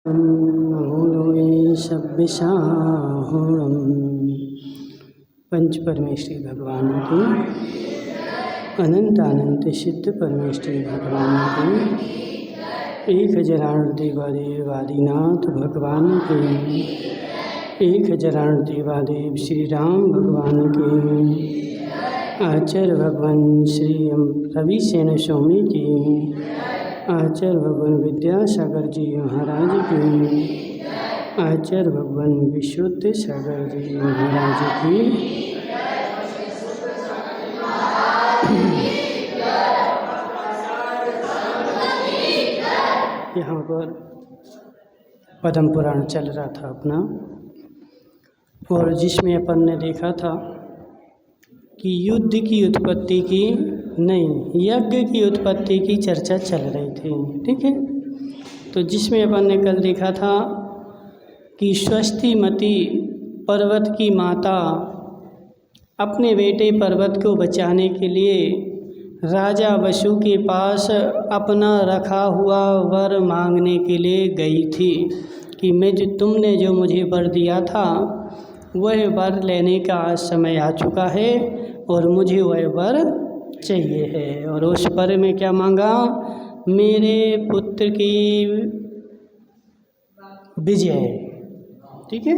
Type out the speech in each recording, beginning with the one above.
नमो शब्दशाहूणम्। पंच परमेश्वरी भगवान की अनंत सिद्ध परमेश्वरी भगवान की 1008 देवादेवादिनाथ भगवान की 1008 देवादेव श्री राम भगवान की आचार्य भगवान श्री रवि सेन स्वामी की आचार्य भगवान विद्यासागर जी महाराज की आचार्य भगवान विशुद्ध सागर जी महाराज की यहाँ पर पद्म पुराण चल रहा था अपना, और जिसमें अपन ने देखा था कि युद्ध की उत्पत्ति की नहीं, यज्ञ की उत्पत्ति की चर्चा चल रही थी। ठीक है, तो जिसमें अपन ने कल देखा था कि स्वस्तिमती पर्वत की माता अपने बेटे पर्वत को बचाने के लिए राजा वसु के पास अपना रखा हुआ वर मांगने के लिए गई थी कि तुमने जो मुझे वर दिया था वह वर लेने का समय आ चुका है और मुझे वह वर चाहिए है। और उस वर में क्या मांगा? मेरे पुत्र की विजय। ठीक है,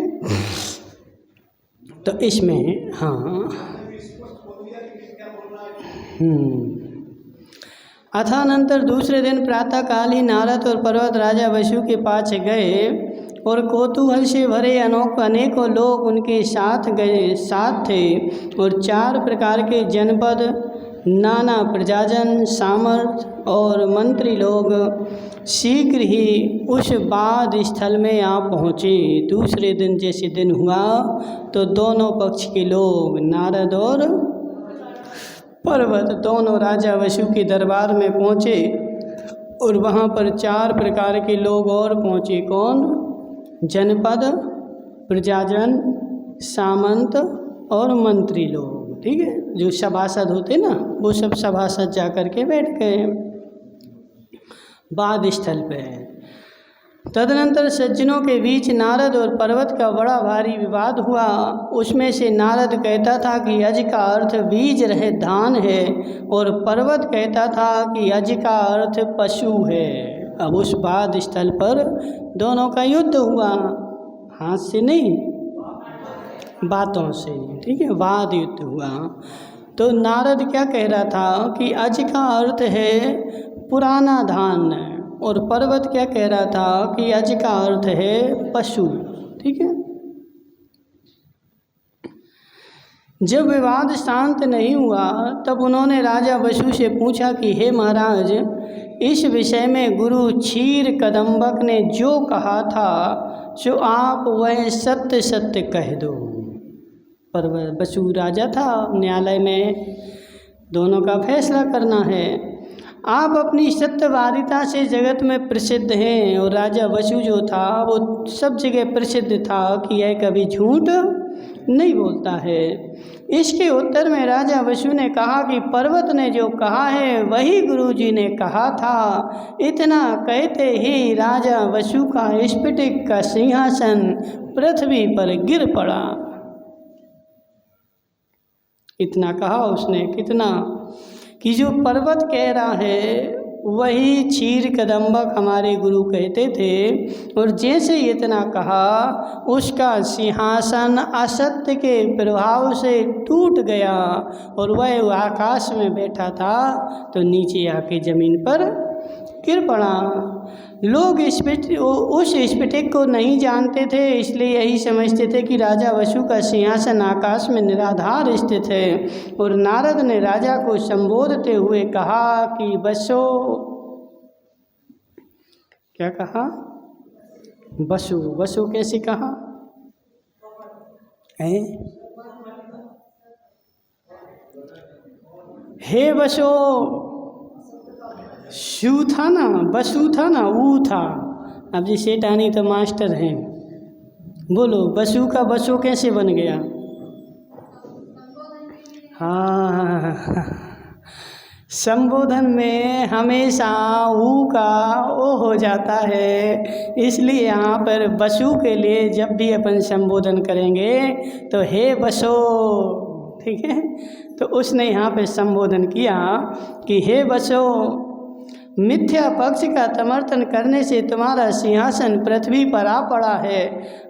तो इसमें अथानंतर दूसरे दिन प्रातःकाल ही नारद और पर्वत राजा वसु के पास गए और कौतूहल से भरे अनेकों लोग उनके साथ थे और 4 प्रकार के जनपद, नाना प्रजाजन, सामर्थ और मंत्री लोग शीघ्र ही उस बाध स्थल में आ पहुँचे। दूसरे दिन जैसे दिन हुआ तो दोनों पक्ष के लोग, नारद और पर्वत, दोनों राजा वसु के दरबार में पहुँचे और वहाँ पर 4 प्रकार के लोग और पहुँचे। कौन? जनपद, प्रजाजन, सामंत और मंत्री लोग। ठीक है, जो सभासद होते ना, वो सब सभासद जा कर के बैठ गए बाध स्थल पे। तदनंतर सज्जनों के बीच नारद और पर्वत का बड़ा भारी विवाद हुआ। उसमें से नारद कहता था कि अज का अर्थ बीज रहे धान है और पर्वत कहता था कि अज का अर्थ पशु है। अब उस बाध स्थल पर दोनों का युद्ध हुआ, हाथ से नहीं, बातों से। ठीक है, वाद युद्ध हुआ। तो नारद क्या कह रहा था कि अज का अर्थ है पुराना धान, और पर्वत क्या कह रहा था कि अज का अर्थ है पशु। ठीक है, जब विवाद शांत नहीं हुआ तब उन्होंने राजा वसु से पूछा कि हे महाराज, इस विषय में गुरु क्षीर कदम्बक ने जो कहा था सो आप वह सत्य सत्य कह दो। पर वसु राजा था, न्यायालय में दोनों का फैसला करना है। आप अपनी सत्यवादिता से जगत में प्रसिद्ध हैं, और राजा वसु जो था वो सब जगह प्रसिद्ध था कि यह कभी झूठ नहीं बोलता है। इसके उत्तर में राजा वसु ने कहा कि पर्वत ने जो कहा है वही गुरुजी ने कहा था। इतना कहते ही राजा वसु का स्फटिक का सिंहासन पृथ्वी पर गिर पड़ा। इतना कहा उसने, कितना कि जो पर्वत कह रहा है वही क्षीर कदम्बक हमारे गुरु कहते थे, और जैसे इतना कहा उसका सिंहासन असत्य के प्रभाव से टूट गया और वह आकाश में बैठा था तो नीचे आके जमीन पर गिर पड़ा। लोग उस स्फटिक को नहीं जानते थे, इसलिए यही समझते थे कि राजा वसु का सिंहासन आकाश में निराधार स्थित है। और नारद ने राजा को संबोधते हुए कहा कि वसु, क्या कहा? वसु, वसु कैसे कहा है? हे वसु, शू था ना, बसु था ना, ऊ था। अब जी सेठानी तो मास्टर हैं, बोलो बसु का बसु कैसे बन गया? हाँ, संबोधन में हमेशा ऊ का ओ हो जाता है, इसलिए यहाँ पर वसु के लिए जब भी अपन संबोधन करेंगे तो हे वसो, ठीक है। तो उसने यहाँ पे संबोधन किया कि हे वसो, मिथ्या पक्ष का समर्थन करने से तुम्हारा सिंहासन पृथ्वी पर आ पड़ा है,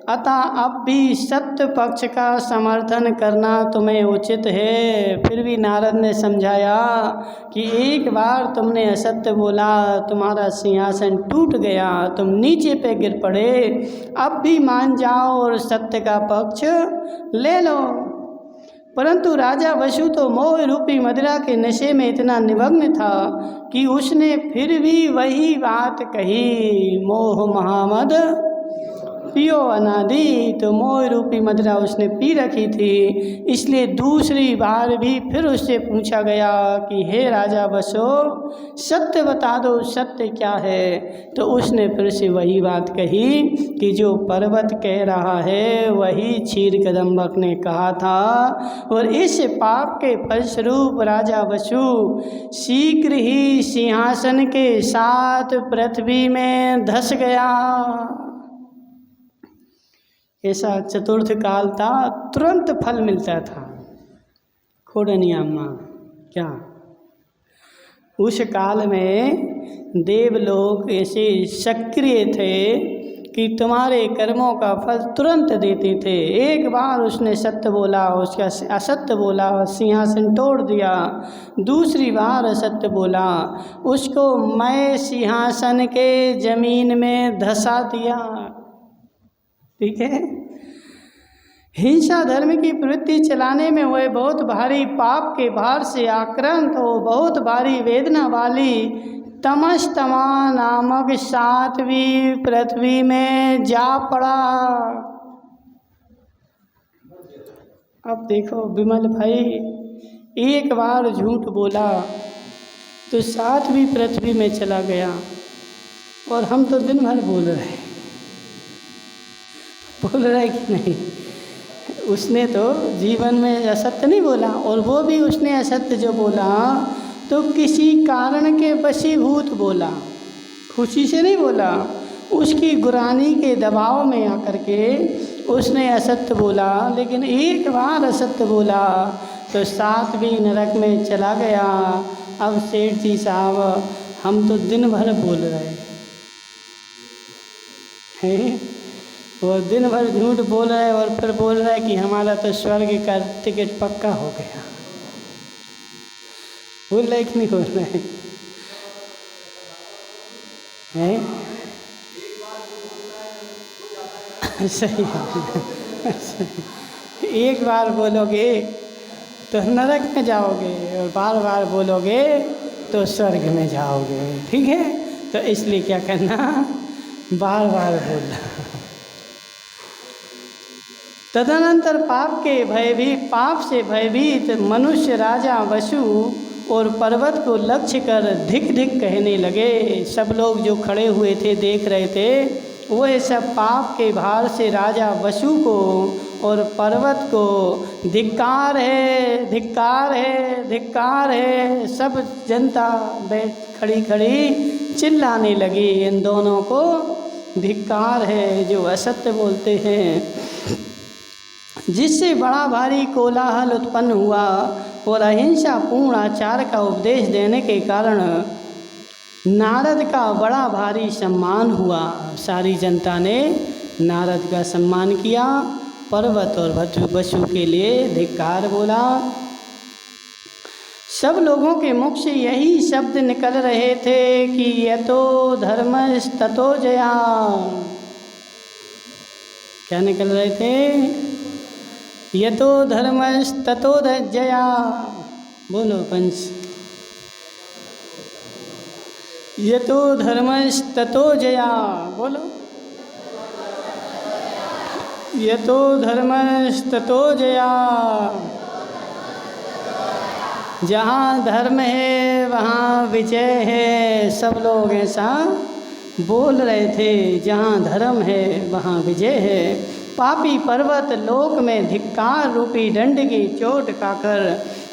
अतः अब भी सत्य पक्ष का समर्थन करना तुम्हें उचित है। फिर भी नारद ने समझाया कि एक बार तुमने असत्य बोला, तुम्हारा सिंहासन टूट गया, तुम नीचे पे गिर पड़े, अब भी मान जाओ और सत्य का पक्ष ले लो। परंतु राजा वसु तो मोह रूपी मदिरा के नशे में इतना निमग्न था कि उसने फिर भी वही बात कही, मोह महामद पियो अनादि। तो मोह रूपी मदिरा उसने पी रखी थी, इसलिए दूसरी बार भी फिर उससे पूछा गया कि हे राजा वसो, सत्य बता दो, सत्य क्या है। तो उसने फिर से वही बात कही कि जो पर्वत कह रहा है वही क्षीर कदम्बक ने कहा था, और इस पाप के फलस्वरूप राजा वसु शीघ्र ही सिंहासन के साथ पृथ्वी में धंस गया। ऐसा चतुर्थ काल था, तुरंत फल मिलता था। खोडनियामा क्या, उस काल में देवलोक ऐसे सक्रिय थे कि तुम्हारे कर्मों का फल तुरंत देते थे। एक बार उसने सत्य बोला, उसका असत्य बोला, सिंहासन तोड़ दिया। दूसरी बार असत्य बोला, उसको मैं सिंहासन के जमीन में धंसा दिया। ठीक है। हिंसा धर्म की प्रवृत्ति चलाने में वह बहुत भारी पाप के भार से आक्रांत हो बहुत भारी वेदना वाली तमस्तमा नामक सातवीं पृथ्वी में जा पड़ा। अब देखो विमल भाई, एक बार झूठ बोला तो सातवीं पृथ्वी में चला गया, और हम तो दिन भर बोल रहे कि नहीं। उसने तो जीवन में असत्य नहीं बोला, और वो भी उसने असत्य जो बोला तो किसी कारण के वशीभूत बोला, खुशी से नहीं बोला। उसकी गुरानी के दबाव में आकर के उसने असत्य बोला, लेकिन एक बार असत्य बोला तो सातवीं नरक में चला गया। अब सेठ जी साहब, हम तो दिन भर बोल रहे हैं, वो दिन भर झूठ बोल रहे और फिर बोल रहे कि हमारा तो स्वर्ग का टिकट पक्का हो गया। बोल रहे कि नहीं बोल रहे हैं? सही है। एक बार बोलोगे तो नरक में जाओगे, और बार बार बोलोगे तो स्वर्ग में जाओगे। ठीक है, तो इसलिए क्या करना, बार बार बोलना। तदनंतर पाप से भयभीत मनुष्य राजा वसु और पर्वत को लक्ष्य कर धिक धिक कहने लगे। सब लोग जो खड़े हुए थे देख रहे थे, वह सब पाप के भार से राजा वसु को और पर्वत को धिक्कार है, धिक्कार है, धिक्कार है। सब जनता बैठ खड़ी खड़ी चिल्लाने लगी, इन दोनों को धिक्कार है जो असत्य बोलते हैं। जिससे बड़ा भारी कोलाहल उत्पन्न हुआ, और अहिंसा पूर्ण आचार का उपदेश देने के कारण नारद का बड़ा भारी सम्मान हुआ। सारी जनता ने नारद का सम्मान किया, पर्वत और वसु के लिए धिक्कार बोला। सब लोगों के मुख से यही शब्द निकल रहे थे कि यतो धर्मस्ततो जया। क्या निकल रहे थे? यतो धर्मस्ततो जया। बोलो पंच। यतो धर्मस्ततो जया। बोलो। यतो धर्मस्ततो जया। जहाँ धर्म है वहाँ विजय है। सब लोग ऐसा बोल रहे थे, जहाँ धर्म है वहाँ विजय है। पापी पर्वत लोक में धिक्कार रूपी दंड की चोट खाकर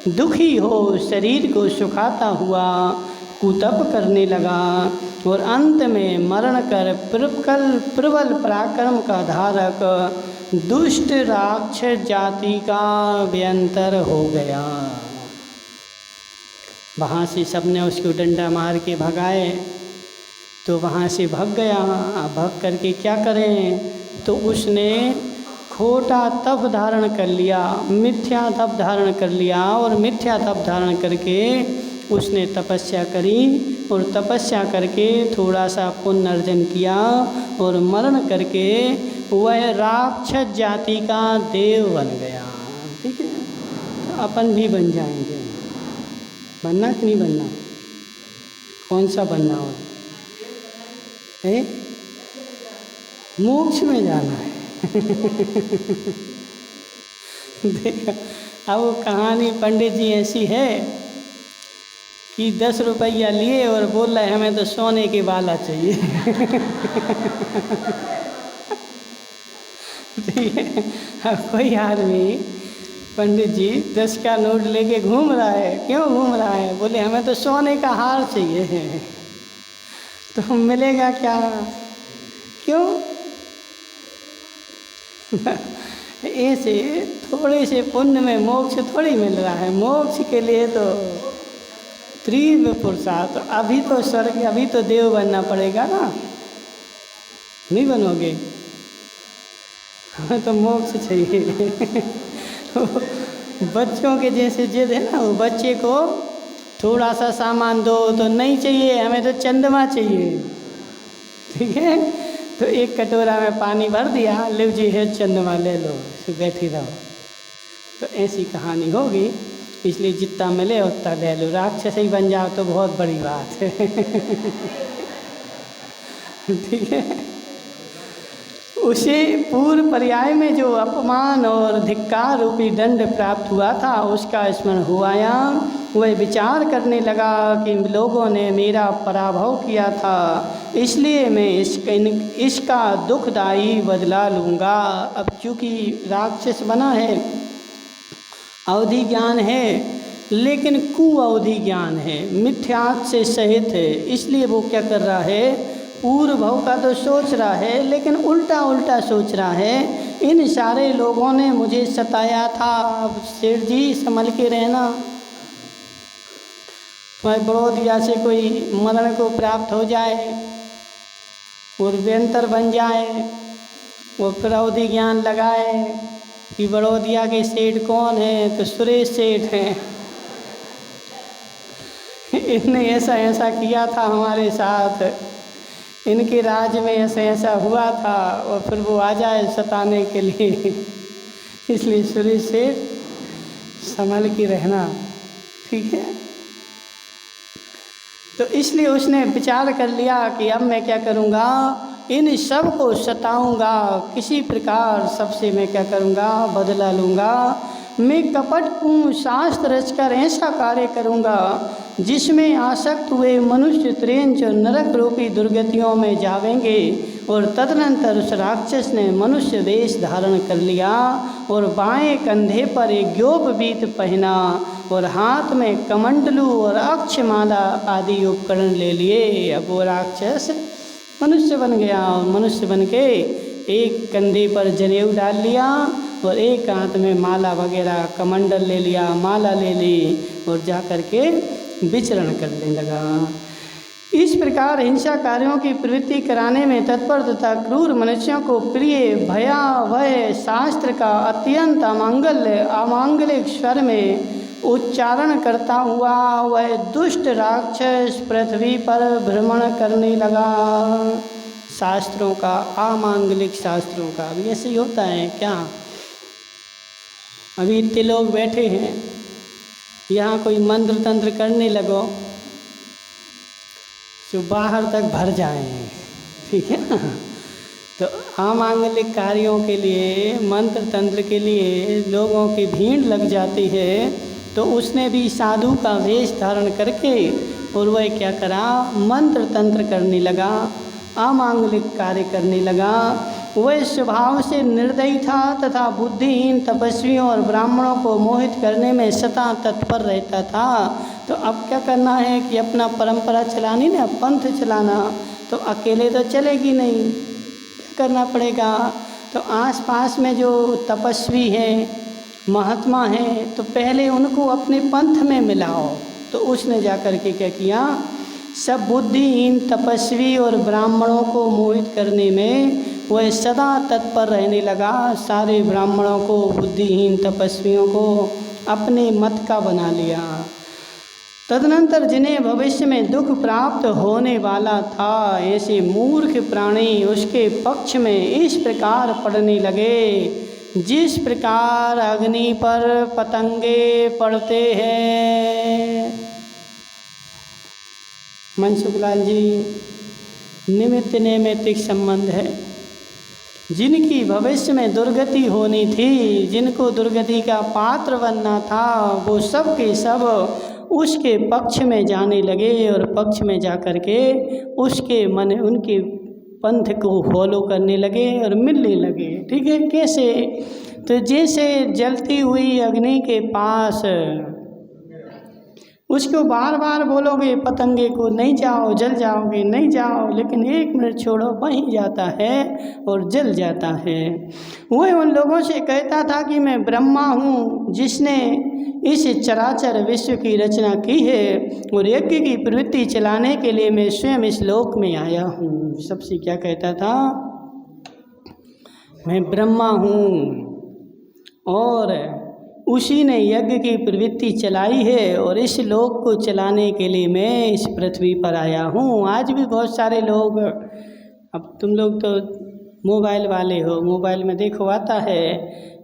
दुखी हो शरीर को सुखाता हुआ कुतप करने लगा और अंत में मरण कर प्रबल पराक्रम का धारक दुष्ट राक्षस जाति का व्यंतर हो गया। वहाँ से सबने उसको डंडा मार के भगाए तो वहाँ से भाग गया। भाग करके क्या करें, तो उसने खोटा तप धारण कर लिया, मिथ्या तप धारण कर लिया और मिथ्या तप धारण करके उसने तपस्या करी और तपस्या करके थोड़ा सा पुण्य अर्जन किया और मरण करके वह राक्षस जाति का देव बन गया। ठीक है, तो अपन भी बन जाएंगे। बनना कि नहीं बनना? कौन सा बनना हो? मोक्ष में जाना है। देखो अब वो कहानी पंडित जी ऐसी है कि 10 रुपया लिए और बोल रहे हमें तो सोने के बाला चाहिए। ठीक है, अब कोई आदमी पंडित जी 10 का नोट लेके घूम रहा है। क्यों घूम रहा है? बोले हमें तो सोने का हार चाहिए। तो मिलेगा क्या? क्यों? ऐसे थोड़े से पुण्य में मोक्ष थोड़ी मिल रहा है। मोक्ष के लिए तो तीव्र पुरुषार्थ, अभी तो स्वर्ग, अभी तो देव बनना पड़ेगा ना। नहीं बनोगे? हमें तो मोक्ष चाहिए। बच्चों के जैसे जिद है ना, वो बच्चे को थोड़ा सा सामान दो तो नहीं चाहिए, हमें तो चंद्रमा चाहिए। ठीक है, तो एक कटोरा में पानी भर दिया, लो जी है चंद्रमा ले लो, तो बैठी रहो। तो ऐसी कहानी होगी, इसलिए जितना मिले उतना ले लो। राक्षस ही बन जाओ तो बहुत बड़ी बात है। ठीक है, उसे पूर्व पर्याय में जो अपमान और धिक्कार रूपी दंड प्राप्त हुआ था उसका स्मरण हुआ। वह विचार करने लगा कि लोगों ने मेरा पराभव किया था, इसलिए मैं इसका दुखदायी बदला लूँगा। अब चूँकि राक्षस बना है, अवधि ज्ञान है, लेकिन कुअवधि ज्ञान है, मिथ्यात्व से सहित है, इसलिए वो क्या कर रहा है, पूर्व भव का तो सोच रहा है लेकिन उल्टा उल्टा सोच रहा है। इन सारे लोगों ने मुझे सताया था, अब सेठ जी संभल के रहना। बड़ोदिया से कोई मरण को प्राप्त हो जाए और व्यंतर बन जाए, वो प्रौधि ज्ञान लगाए कि बड़ोदिया के सेठ कौन है, तो सुरेश सेठ हैं। इनने ऐसा ऐसा किया था हमारे साथ, इनके राज्य में ऐसा ऐसा हुआ था, और फिर वो आ जाए सताने के लिए। इसलिए सुरेश सेठ संभल के रहना। ठीक है, तो इसलिए उसने विचार कर लिया कि अब मैं क्या करूँगा, इन सब को सताऊँगा, किसी प्रकार सबसे मैं क्या करूँगा, बदला लूँगा। मैं कपटपूर्ण शास्त्र रचकर ऐसा कार्य करूँगा जिसमें आसक्त हुए मनुष्य त्रेंच नरक रूपी दुर्गतियों में जावेंगे। और तदनंतर उस राक्षस ने मनुष्य वेश धारण कर लिया और बाएं कंधे पर एक ग्योपवीत पहना और हाथ में कमंडलू और अक्षमाला आदि उपकरण ले लिए। अब वो राक्षस मनुष्य बन गया और मनुष्य बन के एक कंधे पर जनेऊ डाल लिया और एक हाथ में माला वगैरह कमंडल ले लिया, माला ले ली और जा कर के विचरण करने लगा। इस प्रकार हिंसा कार्यों की प्रवृत्ति कराने में तत्पर तथा क्रूर मनुष्यों को प्रिय भयावह शास्त्र का अत्यंत अमांगलिक स्वर में उच्चारण करता हुआ वह दुष्ट राक्षस पृथ्वी पर भ्रमण करने लगा। शास्त्रों का, अमांगलिक शास्त्रों का, अभी ऐसे ही होता है क्या? अभी इतने लोग बैठे हैं, यहाँ कोई मंत्र तंत्र करने लगो जो बाहर तक भर जाए। ठीक है ना, तो अमांगलिक कार्यों के लिए, मंत्र तंत्र के लिए लोगों की भीड़ लग जाती है। तो उसने भी साधु का वेश धारण करके और वह क्या करा, मंत्र तंत्र करने लगा, अमांगलिक कार्य करने लगा। वह स्वभाव से निर्दयी था तथा बुद्धिहीन तपस्वियों और ब्राह्मणों को मोहित करने में सदा तत्पर रहता था। तो अब क्या करना है कि अपना परंपरा चलानी ना, पंथ चलाना, तो अकेले तो चलेगी नहीं, क्या करना पड़ेगा। तो आसपास में जो तपस्वी हैं, महात्मा हैं, तो पहले उनको अपने पंथ में मिलाओ। तो उसने जाकर के क्या किया, सब बुद्धिहीन तपस्वी और ब्राह्मणों को मोहित करने में वह सदा तत्पर रहने लगा। सारे ब्राह्मणों को, बुद्धिहीन तपस्वियों को अपने मत का बना लिया। तदनंतर जिन्हें भविष्य में दुख प्राप्त होने वाला था, ऐसे मूर्ख प्राणी उसके पक्ष में इस प्रकार पड़ने लगे जिस प्रकार अग्नि पर पतंगे पड़ते हैं। मनसुखलाल जी, निमित्त नैमित्तिक संबंध है। जिनकी भविष्य में दुर्गति होनी थी, जिनको दुर्गति का पात्र बनना था, वो सब के सब उसके पक्ष में जाने लगे और पक्ष में जाकर के उसके मन, उनके पंथ को फॉलो करने लगे और मिलने लगे। ठीक है, कैसे? तो जैसे जलती हुई अग्नि के पास उसको बार बार बोलोगे पतंगे को, नहीं जाओ, जल जाओगे, नहीं जाओ, लेकिन 1 मिनट छोड़ो, वहीं जाता है और जल जाता है। वह उन लोगों से कहता था कि मैं ब्रह्मा हूँ जिसने इस चराचर विश्व की रचना की है और यज्ञ की प्रवृत्ति चलाने के लिए मैं स्वयं इस लोक में आया हूँ। सबसे क्या कहता था, मैं ब्रह्मा हूँ और उसी ने यज्ञ की प्रवृत्ति चलाई है और इस लोक को चलाने के लिए मैं इस पृथ्वी पर आया हूँ। आज भी बहुत सारे लोग, अब तुम लोग तो मोबाइल वाले हो, मोबाइल में देखो आता है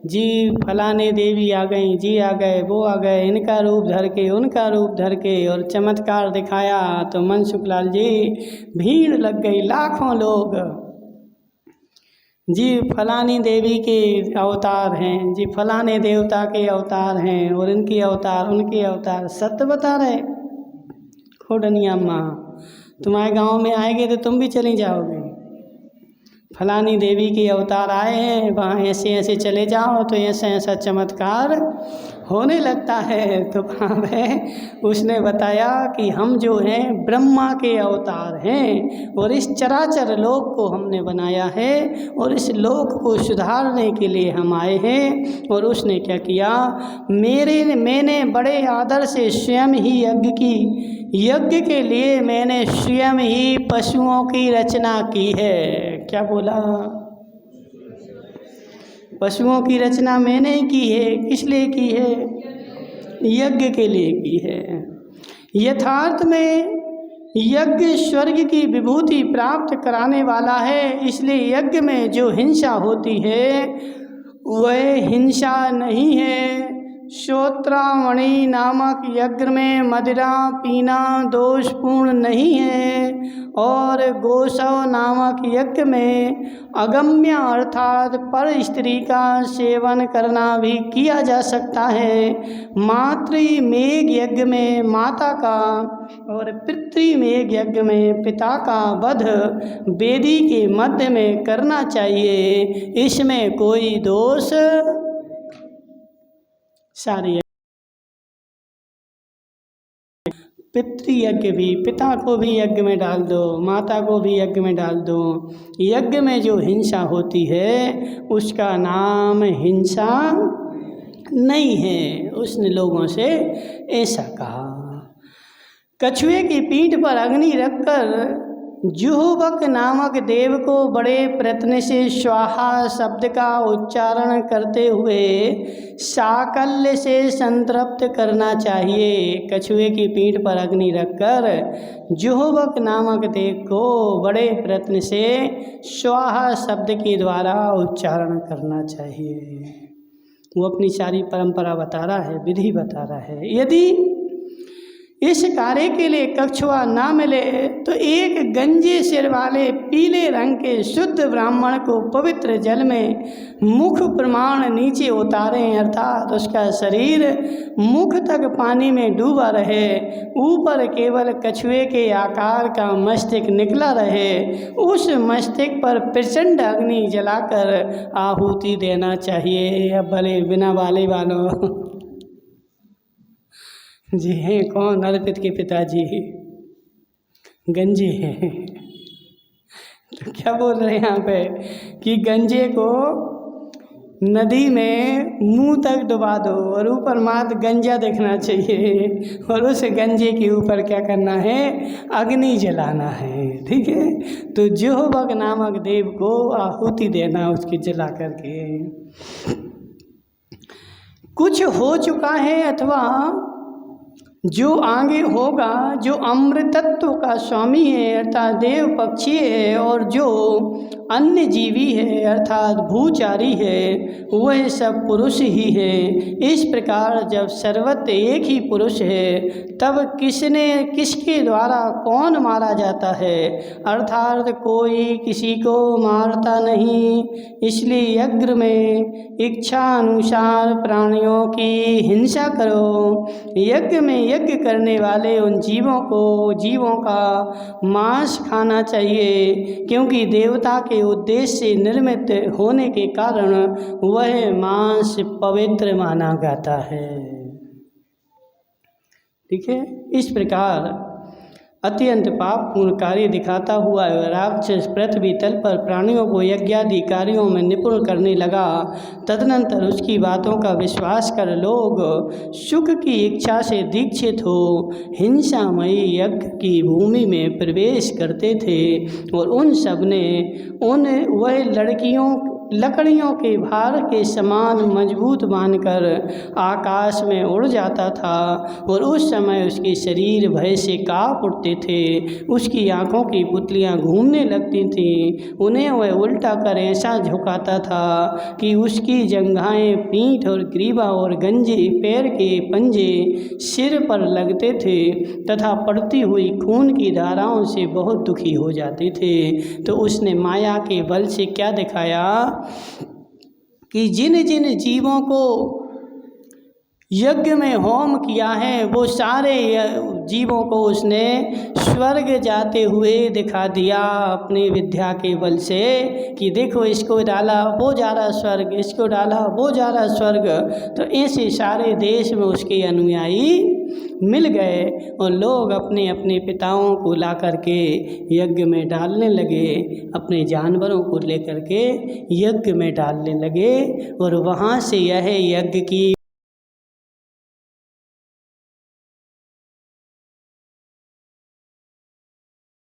जी फलाने देवी आ गई, जी आ गए, वो आ गए, इनका रूप धर के, उनका रूप धर के, और चमत्कार दिखाया। तो मनसुखलाल जी, भीड़ लग गई, लाखों लोग, जी फलानी देवी के अवतार हैं, जी फलाने देवता के अवतार हैं, और इनके अवतार, उनके अवतार, सत्य बता रहे। खोडनिया माँ, तुम्हारे गांव में आएंगे तो तुम भी चली जाओगे। फलानी देवी के अवतार आए हैं, वहाँ ऐसे ऐसे चले जाओ तो ऐसा ऐसा चमत्कार होने लगता है। तो वहाँ में उसने बताया कि हम जो हैं ब्रह्मा के अवतार हैं और इस चराचर लोक को हमने बनाया है और इस लोक को सुधारने के लिए हम आए हैं। और उसने क्या किया, मैंने बड़े आदर से स्वयं ही यज्ञ के लिए मैंने स्वयं ही पशुओं की रचना की है। क्या बोला? पशुओं की रचना मैंने की है। किस लिए की है? यज्ञ के लिए की है। यथार्थ में यज्ञ स्वर्ग की विभूति प्राप्त कराने वाला है, इसलिए यज्ञ में जो हिंसा होती है वह हिंसा नहीं है। श्रोत्रामणि नामक यज्ञ में मदिरा पीना दोषपूर्ण नहीं है और गोसव नामक यज्ञ में अगम्य अर्थात पर स्त्री का सेवन करना भी किया जा सकता है। मातृमेघ यज्ञ में माता का और पितृमेघ यज्ञ में पिता का वध वेदी के मध्य में करना चाहिए, इसमें कोई दोष सारी। पितृयज्ञ भी, पिता को भी यज्ञ में डाल दो, माता को भी यज्ञ में डाल दो। यज्ञ में जो हिंसा होती है उसका नाम हिंसा नहीं है। उसने लोगों से ऐसा कहा। कछुए की पीठ पर अग्नि रखकर जुहुबक नामक देव को बड़े प्रयत्न से स्वाहा शब्द का उच्चारण करते हुए साकल्य से संतृप्त करना चाहिए। कछुए की पीठ पर अग्नि रखकर जुहुबक नामक देव को बड़े प्रयत्न से स्वाहा शब्द के द्वारा उच्चारण करना चाहिए। वो अपनी सारी परंपरा बता रहा है, विधि बता रहा है। यदि इस कार्य के लिए कछुआ ना मिले तो एक गंजे सिर वाले पीले रंग के शुद्ध ब्राह्मण को पवित्र जल में मुख प्रमाण नीचे उतारें, अर्थात उसका शरीर मुख तक पानी में डूबा रहे, ऊपर केवल कछुए के आकार का मस्तक निकला रहे। उस मस्तक पर प्रचंड अग्नि जलाकर आहुति देना चाहिए। अब भले बिना वाले वालों जी हैं कौन? अर्पित के पिताजी गंजे हैं। तो क्या बोल रहे हैं यहाँ पे कि गंजे को नदी में मुंह तक डुबा दो और ऊपर मात्र गंजा देखना चाहिए और उस गंजे के ऊपर क्या करना है? अग्नि जलाना है। ठीक है, तो जोहबक नामक देव को आहुति देना उसकी जला करके। कुछ हो चुका है अथवा जो आगे होगा, जो अमृतत्व का स्वामी है अर्थात देव पक्षी है, और जो अन्य जीवी है अर्थात भूचारी है, वह सब पुरुष ही है। इस प्रकार जब सर्वत्र एक ही पुरुष है तब किसके द्वारा कौन मारा जाता है? अर्थात कोई किसी को मारता नहीं। इसलिए यज्ञ में इच्छा अनुसार प्राणियों की हिंसा करो। यज्ञ में यज्ञ करने वाले उन जीवों का मांस खाना चाहिए, क्योंकि देवता के उद्देश्य से निर्मित होने के कारण वह मांस पवित्र माना जाता है। ठीक है, इस प्रकार अत्यंत पापपूर्ण कार्य दिखाता हुआ राक्षस पृथ्वी तल पर प्राणियों को यज्ञादि कार्यों में निपुण करने लगा। तदनंतर उसकी बातों का विश्वास कर लोग सुख की इच्छा से दीक्षित हो हिंसामयी यज्ञ की भूमि में प्रवेश करते थे, और उन सब ने वह लकड़ियों के भार के समान मजबूत बांधकर आकाश में उड़ जाता था, और उस समय उसके शरीर भय से काँप उठते थे। उसकी आँखों की पुतलियाँ घूमने लगती थीं। उन्हें वह उल्टा कर ऐसा झुकाता था कि उसकी जंघाएं, पीठ और ग्रीवा और गंजे पैर के पंजे सिर पर लगते थे तथा पड़ती हुई खून की धाराओं से बहुत दुखी हो जाते थे। तो उसने माया के बल से क्या दिखाया कि जिन जिन जीवों को यज्ञ में होम किया है वो सारे जीवों को उसने स्वर्ग जाते हुए दिखा दिया अपनी विद्या के बल से, कि देखो इसको डाला वो जा रहा स्वर्ग, इसको डाला वो जा रहा स्वर्ग। तो ऐसे सारे देश में उसके अनुयायी मिल गए और लोग अपने अपने पिताओं को ला करके यज्ञ में डालने लगे, अपने जानवरों को लेकर के यज्ञ में डालने लगे, और वहाँ से यह यज्ञ की